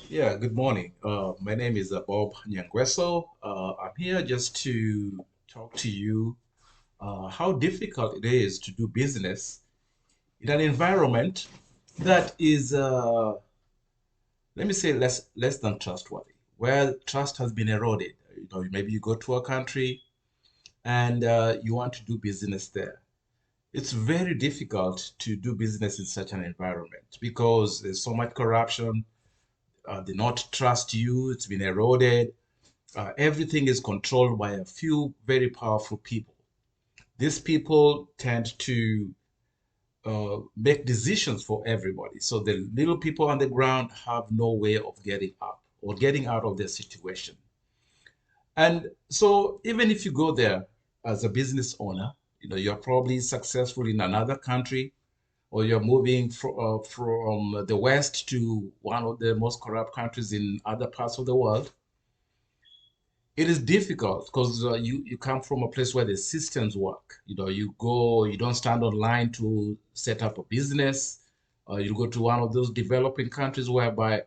Yeah, good morning. My name is Bob Nyangweso. I'm here just to talk to you how difficult it is to do business in an environment that is, let me say, less than trustworthy, where trust has been eroded. Maybe you go to a country and you want to do business there. It's very difficult to do business in such an environment because there's so much corruption. They not trust you. It's been eroded. Everything is controlled by a few very powerful people. These people tend to make decisions for everybody. So the little people on the ground have no way of getting up or getting out of their situation. And so even if you go there as a business owner, you're probably successful in another country or you're moving from the West to one of the most corrupt countries in other parts of the world. It is difficult because you come from a place where the systems work. You go, you don't stand online to set up a business. You go to one of those developing countries whereby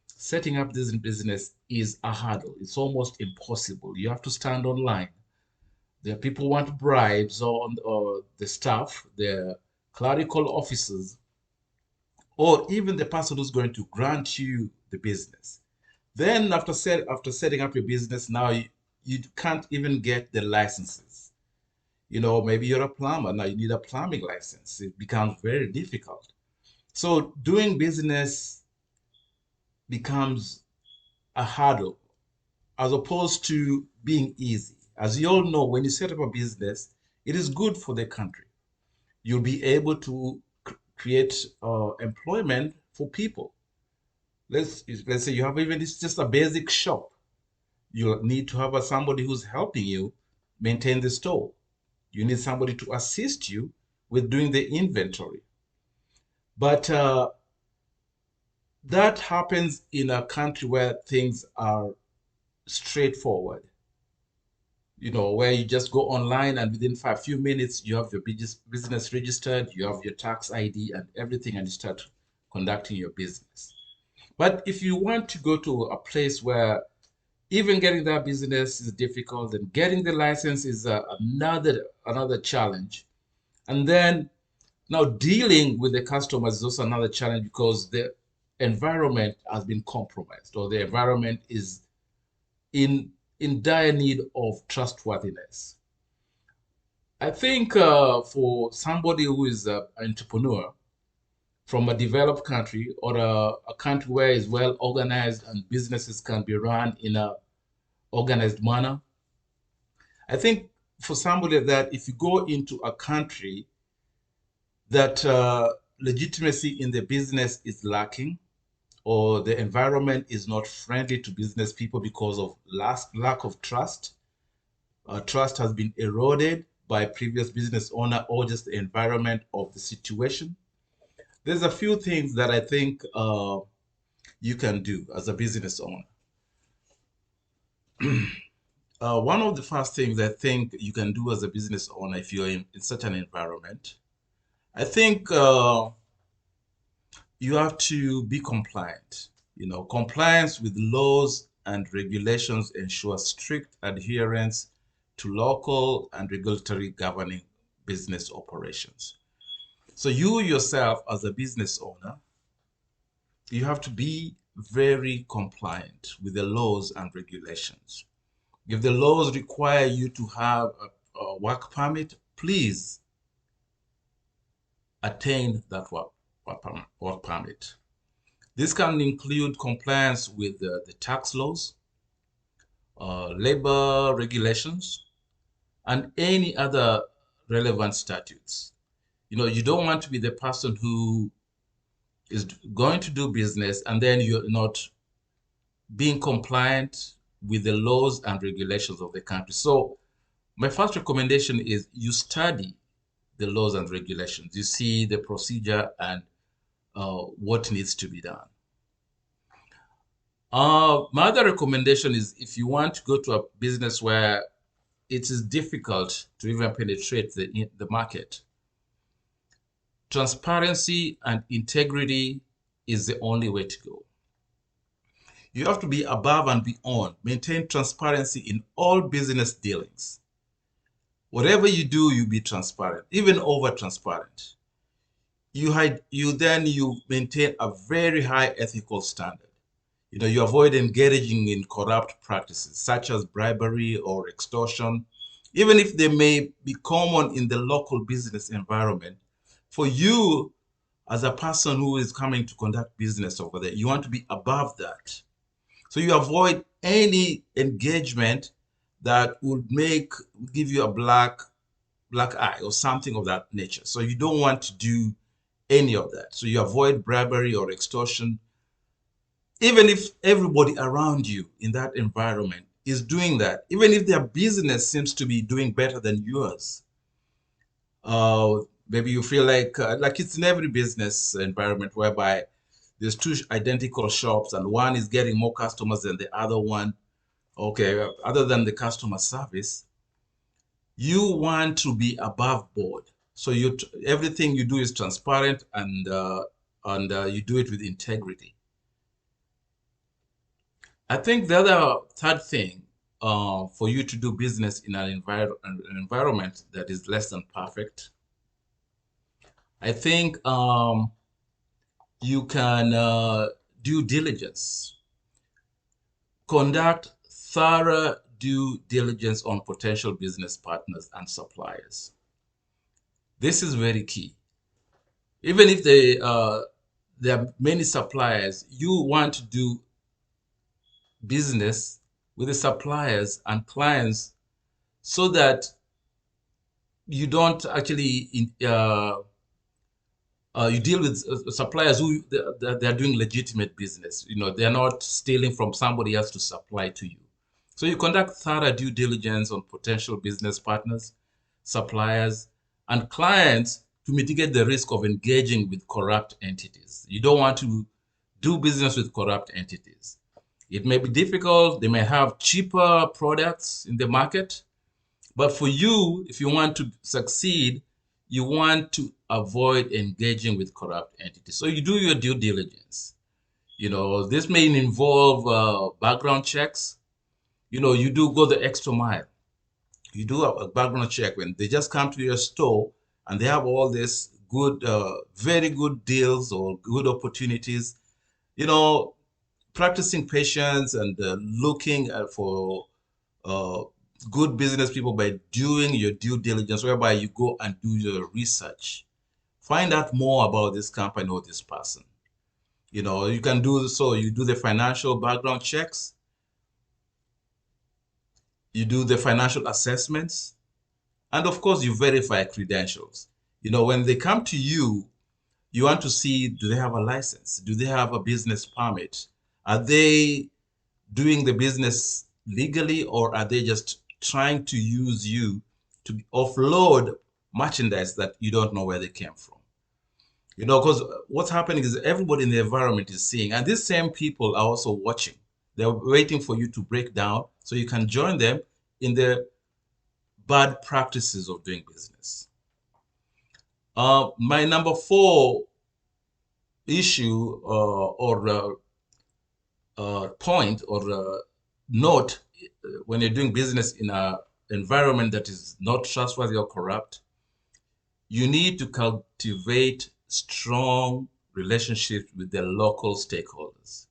setting up this business is a hurdle. It's almost impossible. You have to stand online. There are people who want bribes on the staff, the clerical officers, or even the person who's going to grant you the business. Then after setting up your business, now you can't even get the licenses. Maybe you're a plumber, now you need a plumbing license. It becomes very difficult. So doing business becomes a hurdle as opposed to being easy. As you all know, when you set up a business, it is good for the country. You'll be able to create employment for people. Let's say you have even it's just a basic shop. You need to have somebody who's helping you maintain the store. You need somebody to assist you with doing the inventory. But that happens in a country where things are straightforward, where you just go online and within a few minutes you have your business registered, you have your tax ID and everything, and you start conducting your business. But if you want to go to a place where even getting that business is difficult, and getting the license is another challenge. And then now dealing with the customers is also another challenge because the environment has been compromised or the environment is in dire need of trustworthiness. I think for somebody who is an entrepreneur from a developed country or a country where it's well organized and businesses can be run in a organized manner, I think for somebody like that, if you go into a country that legitimacy in the business is lacking, or the environment is not friendly to business people because of lack of trust, trust has been eroded by previous business owner or just the environment of the situation. There's a few things that I think you can do as a business owner. One of the first things I think you can do as a business owner if you're in such an environment, I think you have to be compliant. Compliance with laws and regulations ensures strict adherence to local and regulatory governing business operations. So you yourself as a business owner, you have to be very compliant with the laws and regulations. If the laws require you to have a work permit, please attain that work permit. This can include compliance with the tax laws, labor regulations, and any other relevant statutes. You don't want to be the person who is going to do business and then you're not being compliant with the laws and regulations of the country. So my first recommendation is you study the laws and regulations. You see the procedure and what needs to be done. My other recommendation is if you want to go to a business where it is difficult to even penetrate the market, transparency and integrity is the only way to go. You have to be above and beyond, maintain transparency in all business dealings. Whatever you do, you be transparent, even over transparent. You maintain a very high ethical standard. You avoid engaging in corrupt practices such as bribery or extortion, even if they may be common in the local business environment. For you, as a person who is coming to conduct business over there, you want to be above that. So you avoid any engagement that would give you a black eye or something of that nature. So you don't want to do any of that. So you avoid bribery or extortion, even if everybody around you in that environment is doing that, even if their business seems to be doing better than yours. Maybe you feel like it's in every business environment whereby there's two identical shops and one is getting more customers than the other one. Okay, other than the customer service, you want to be above board. So everything you do is transparent and you do it with integrity. I think the other third thing for you to do business in an environment that is less than perfect, I think you can due diligence. Conduct thorough due diligence on potential business partners and suppliers. This is very key. Even if there are many suppliers, you want to do business with the suppliers and clients so that you don't actually you deal with suppliers who they're doing legitimate business. They're not stealing from somebody else to supply to you. So you conduct thorough due diligence on potential business partners, suppliers, and clients to mitigate the risk of engaging with corrupt entities. You don't want to do business with corrupt entities. It may be difficult. They may have cheaper products in the market. But for you, if you want to succeed, you want to avoid engaging with corrupt entities. So you do your due diligence. This may involve background checks. You do go the extra mile. You do a background check when they just come to your store and they have all this good, very good deals or good opportunities. You know, Practicing patience and looking for uh, good business people by doing your due diligence, whereby you go and do your research, find out more about this company or this person. You can do so. You do the financial background checks, you do the financial assessments, and of course, you verify credentials. When they come to you, you want to see, do they have a license? Do they have a business permit? Are they doing the business legally, or are they just trying to use you to offload merchandise that you don't know where they came from? Because what's happening is everybody in the environment is seeing, and these same people are also watching. They're waiting for you to break down so you can join them in the bad practices of doing business. My number four issue or point or note when you're doing business in an environment that is not trustworthy or corrupt, you need to cultivate strong relationships with the local stakeholders.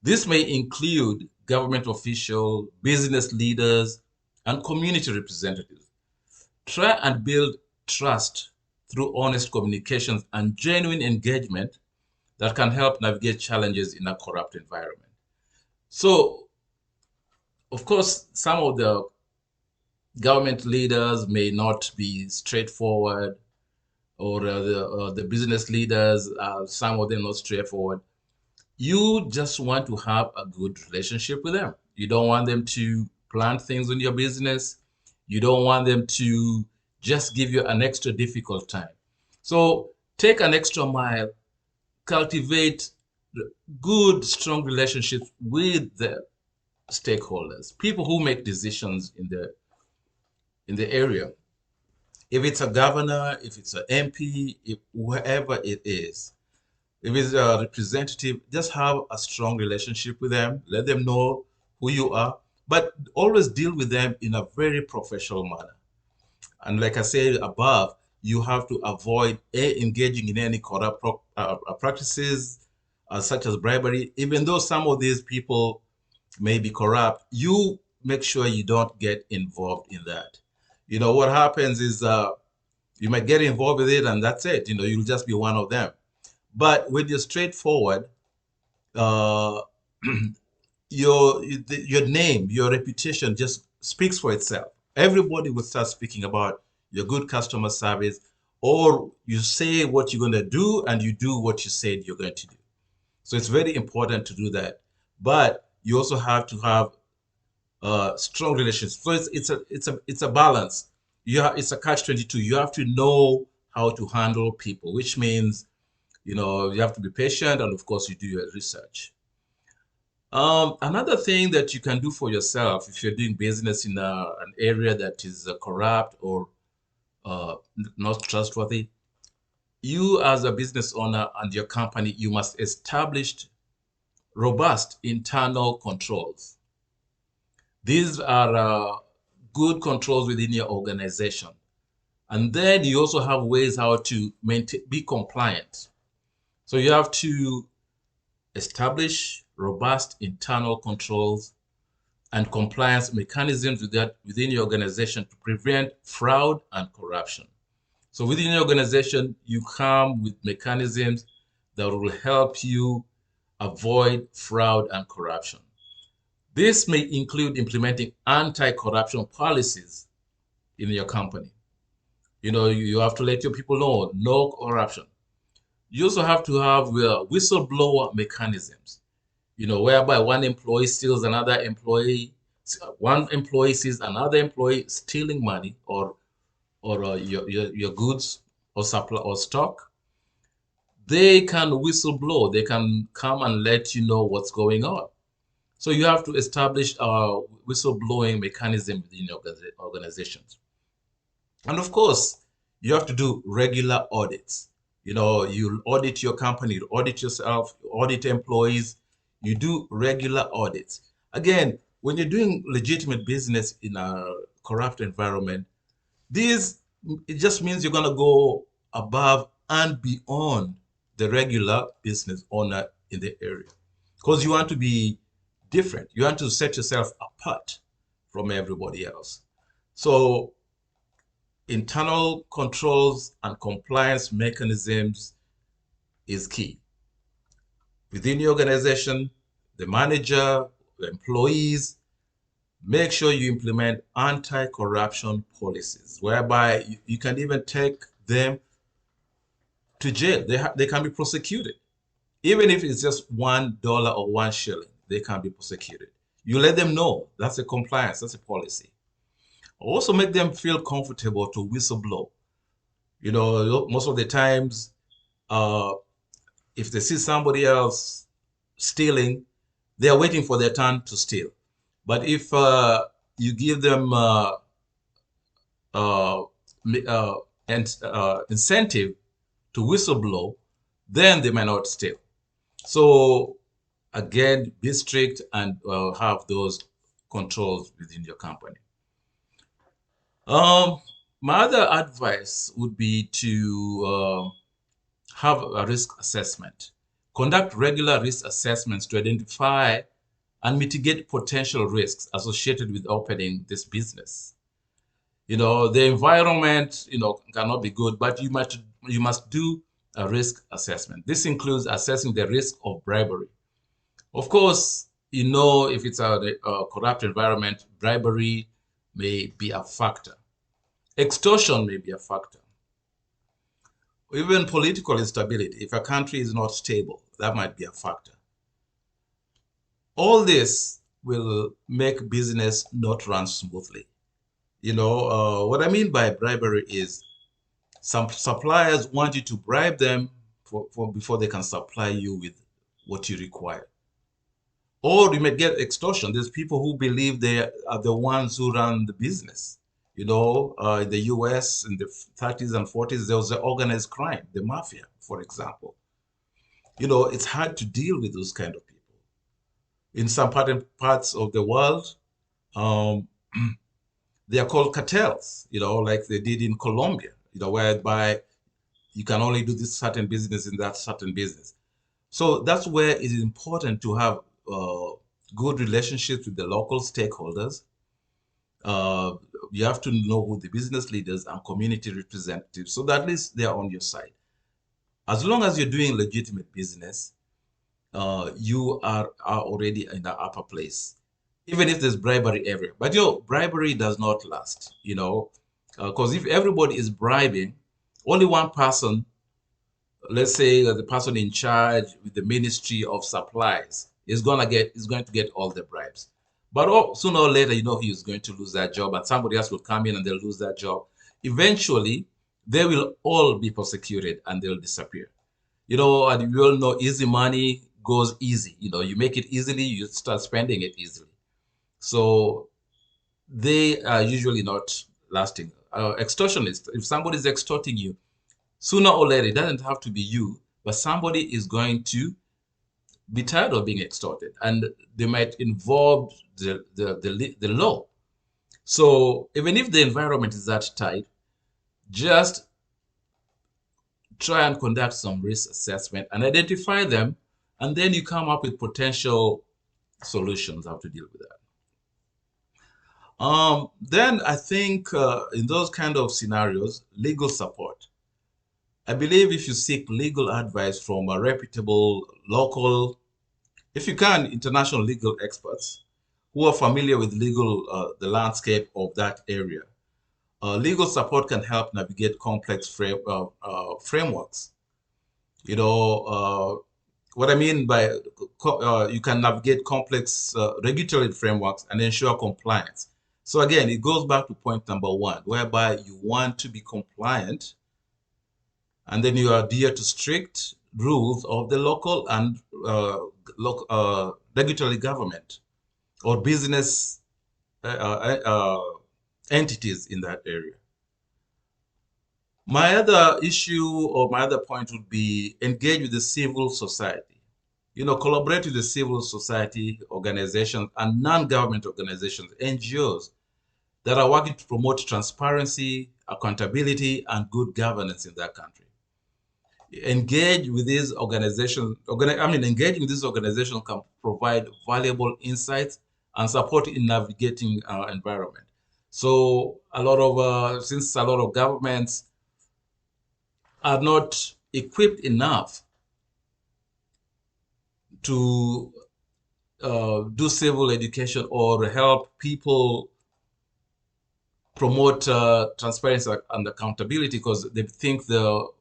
This may include government officials, business leaders, and community representatives. Try and build trust through honest communications and genuine engagement that can help navigate challenges in a corrupt environment. So, of course, some of the government leaders may not be straightforward, or the business leaders, some of them not straightforward. You just want to have a good relationship with them. You don't want them to plant things in your business. You don't want them to just give you an extra difficult time. So take an extra mile, cultivate good, strong relationships with the stakeholders, people who make decisions in the area. If it's a governor, if it's an MP, if whoever it is, If it's a representative, just have a strong relationship with them. Let them know who you are, but always deal with them in a very professional manner. And like I said above, you have to avoid engaging in any corrupt practices, such as bribery. Even though some of these people may be corrupt, you make sure you don't get involved in that. What happens is you might get involved with it, and that's it. You'll just be one of them. But when you're straightforward, uh, your name, your reputation just speaks for itself. Everybody will start speaking about your good customer service, or you say what you're going to do and you do what you said you're going to do. So it's very important to do that. But you also have to have strong relations. So it's a balance. It's a catch-22. You have to know how to handle people, which means you have to be patient, and of course you do your research. Another thing that you can do for yourself if you're doing business in an area that is corrupt or uh, not trustworthy, you as a business owner and your company, you must establish robust internal controls. These are good controls within your organization. And then you also have ways how to be compliant. So you have to establish robust internal controls and compliance mechanisms within your organization to prevent fraud and corruption. So within your organization, you come with mechanisms that will help you avoid fraud and corruption. This may include implementing anti-corruption policies in your company. You have to let your people know no corruption. You also have to have whistleblower mechanisms, whereby one employee sees another employee stealing money or your goods or supply or stock. They can whistleblow. They can come and let you know what's going on. So you have to establish a whistleblowing mechanism within your organizations. And of course, you have to do regular audits. You audit your company, you audit yourself, you audit employees, you do regular audits. Again, when you're doing legitimate business in a corrupt environment, this it just means you're going to go above and beyond the regular business owner in the area because you want to be different. You want to set yourself apart from everybody else. So internal controls and compliance mechanisms is key. Within your organization, the manager, the employees, make sure you implement anti-corruption policies whereby you can even take them to jail. They can be prosecuted. Even if it's just $1 or one shilling, they can be prosecuted. You let them know that's a compliance, that's a policy. Also make them feel comfortable to whistleblow. Most of the times, uh, if they see somebody else stealing, they are waiting for their turn to steal. But if you give them uh, and incentive to whistleblow, then they might not steal. So again, be strict and have those controls within your company. Um, my other advice would be to have a risk assessment. Conduct regular risk assessments to identify and mitigate potential risks associated with opening this business. The environment, cannot be good, but you must do a risk assessment. This includes assessing the risk of bribery. Of course, if it's a corrupt environment, bribery may be a factor. Extortion may be a factor. Even political instability. If a country is not stable, that might be a factor. All this will make business not run smoothly. What I mean by bribery is some suppliers want you to bribe them before they can supply you with what you require. Or you may get extortion. There's people who believe they are the ones who run the business. In the US in the 30s and 40s, there was the organized crime, the mafia, for example. It's hard to deal with those kind of people. In some parts of the world, um, they are called cartels, like they did in Colombia, whereby you can only do this certain business in that certain business. So that's where it is important to have uh, good relationships with the local stakeholders. Uh, you have to know who the business leaders and community representatives, so that at least they are on your side. As long as you're doing legitimate business, you are already in the upper place, even if there's bribery everywhere. But bribery does not last, because if everybody is bribing, only one person, let's say the person in charge with the Ministry of Supplies, is going to get all the bribes. But sooner or later, he is going to lose that job, and somebody else will come in and they'll lose that job. Eventually, they will all be prosecuted and they'll disappear. And we all know easy money goes easy. You make it easily, you start spending it easily. So they are usually not lasting. Extortionists, if somebody is extorting you, sooner or later, it doesn't have to be you, but somebody is going to be tired of being extorted, and they might involve the law. So even if the environment is that tight, just try and conduct some risk assessment and identify them, and then you come up with potential solutions how to deal with that. Then I think in those kind of scenarios, legal support. I believe if you seek legal advice from a reputable local, if you can, international legal experts who are familiar with the landscape of that area, legal support can help navigate complex frameworks. What I mean by you can navigate complex regulatory frameworks and ensure compliance. So again, it goes back to point number one, whereby you want to be compliant, and then you adhere to strict rules of the local and regulatory government or business entities in that area. My other issue or my other point would be engage with the civil society. Collaborate with the civil society organizations and non-government organizations, NGOs, that are working to promote transparency, accountability, and good governance in that country. Engage with these organizations. Engaging with these organizations can provide valuable insights and support in navigating our environment. So since a lot of governments are not equipped enough to do civil education or help people promote transparency and accountability, because they think the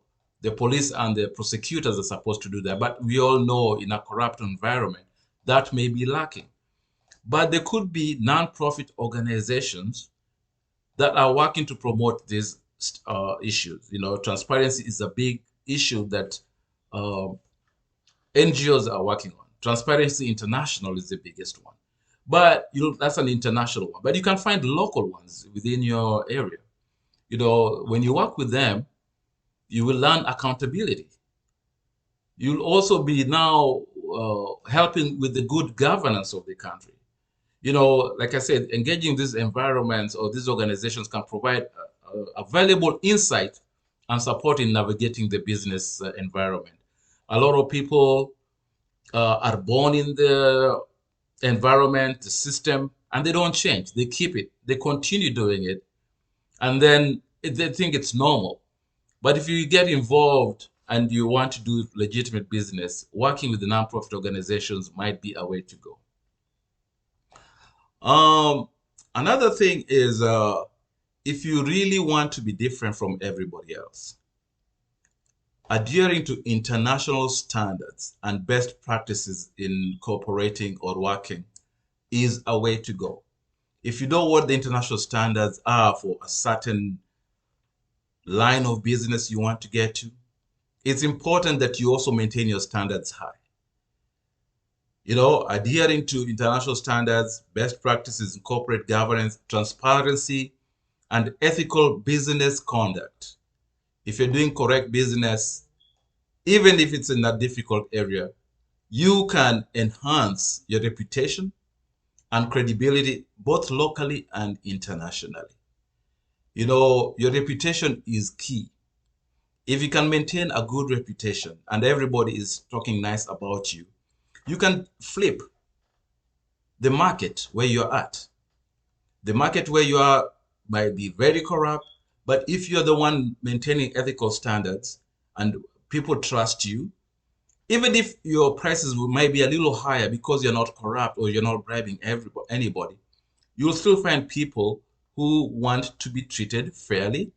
police and the prosecutors are supposed to do that. But we all know in a corrupt environment that may be lacking. But there could be non-profit organizations that are working to promote these issues. Transparency is a big issue that uh, NGOs are working on. Transparency International is the biggest one. But that's an international one. But you can find local ones within your area. When you work with them, you will learn accountability. You'll also be now helping with the good governance of the country. Like I said, engaging these environments or these organizations can provide a valuable insight and support in navigating the business environment. A lot of people are born in the environment, the system, and they don't change. They keep it. They continue doing it, and then they think it's normal. But if you get involved and you want to do legitimate business, working with the nonprofit organizations might be a way to go. Um, Another thing is if you really want to be different from everybody else, adhering to international standards and best practices in cooperating or working is a way to go. If you know what the international standards are for a certain line of business you want to get to, it's important that you also maintain your standards high. Adhering to international standards, best practices in corporate governance, transparency, and ethical business conduct. If you're doing correct business, even if it's in a difficult area, you can enhance your reputation and credibility both locally and internationally. You know, your reputation is key. If you can maintain a good reputation and everybody is talking nice about you can flip the market where you're at. The market where you are might be very corrupt, but if you're the one maintaining ethical standards and people trust you, even if your prices might be a little higher because you're not corrupt or you're not bribing anybody, you'll still find people who want to be treated fairly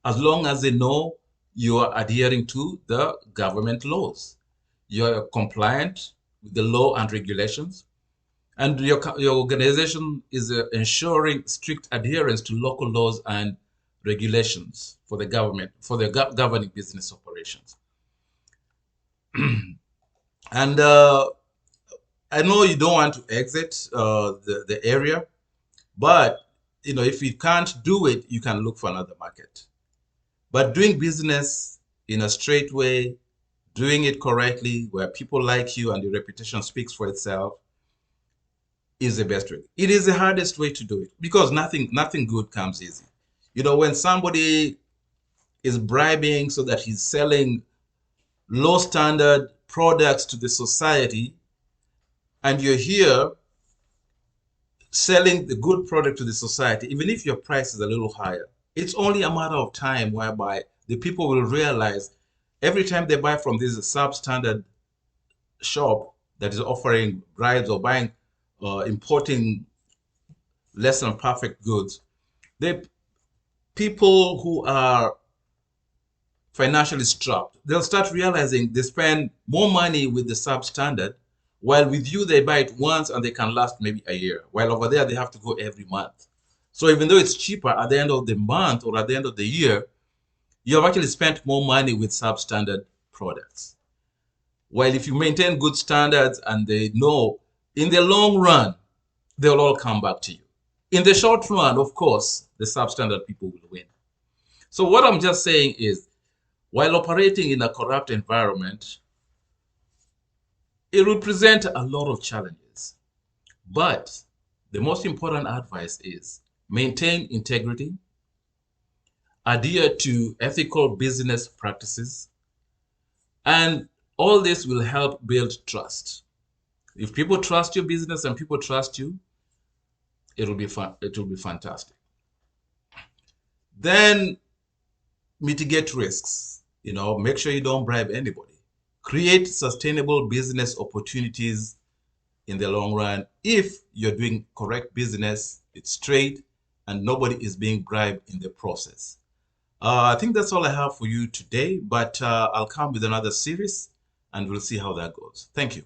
as long as they know you are adhering to the government laws. You're compliant with the law and regulations, and your organization is ensuring strict adherence to local laws and regulations for the government, for the governing business operations. And I know you don't want to exit the area, but you know if you can't do it, you can look for another market. But doing business in a straight way, doing it correctly, where people like you and your reputation speaks for itself, is the best way. It is the hardest way to do it because nothing good comes easy. You know, when somebody is bribing so that he's selling low standard products to the society, and you're here selling the good product to the society, even if your price is a little higher, it's only a matter of time whereby the people will realize every time they buy from this substandard shop that is offering bribes or buying importing less than perfect goods, they people who are financially strapped, they'll start realizing they spend more money with the substandard, while with you they buy it once and they can last maybe a year, while over there they have to go every month. So even though it's cheaper at the end of the month or at the end of the year, you have actually spent more money with substandard products. While if you maintain good standards and they know in the long run, they'll all come back to you. In the short run, of course, the substandard people will win. So what I'm just saying is, while operating in a corrupt environment, it will present a lot of challenges. But the most important advice is maintain integrity, adhere to ethical business practices, and all this will help build trust. If people trust your business and people trust you, it'll be fun. It will be fantastic. Then mitigate risks. You know, make sure you don't bribe anybody. Create sustainable business opportunities in the long run. If you're doing correct business, it's straight, and nobody is being bribed in the process. I think that's all I have for you today, but I'll come with another series and we'll see how that goes. Thank you.